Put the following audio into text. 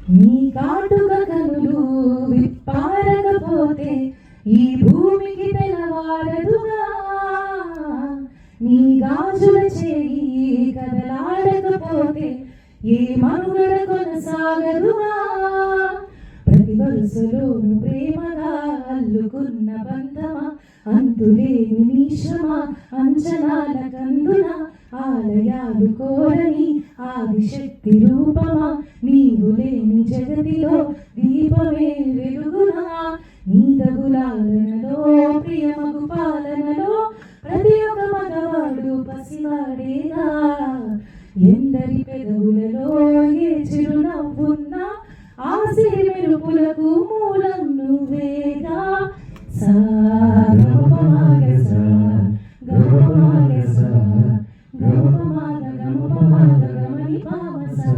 నీ కాటుక కనులు విప్పారకపోతే ఈ భూమికి తెలవారదుగా, నీ గాజుల చేయి కదలాడకపోతే ఏ మనుగడ కొనసాగదుగా. ప్రతి వరుసలోను ప్రేమగా అల్లుకున్న బంధమా, అంతులేని నిమిషమా, అంచనాల కందున ఆలయాలు కోరని ఆదిశక్తి రూపమా, నీవు లేని జగతిలో దీపమే వెలుగునా. నీదగులాలనలో ప్రియమగు పాలనలో ప్రతి ఒక్క మగవాడు పసివాడేగా. ఎందరి పెదవులలో ఏ చిరునవ్వున్నా ఆ సిరి మెరుపులకు మూలం నువ్వేగా. సా గమపమాగ సా గమపమాగ సా గమపమాగ గమపమాగ గమని పామ సా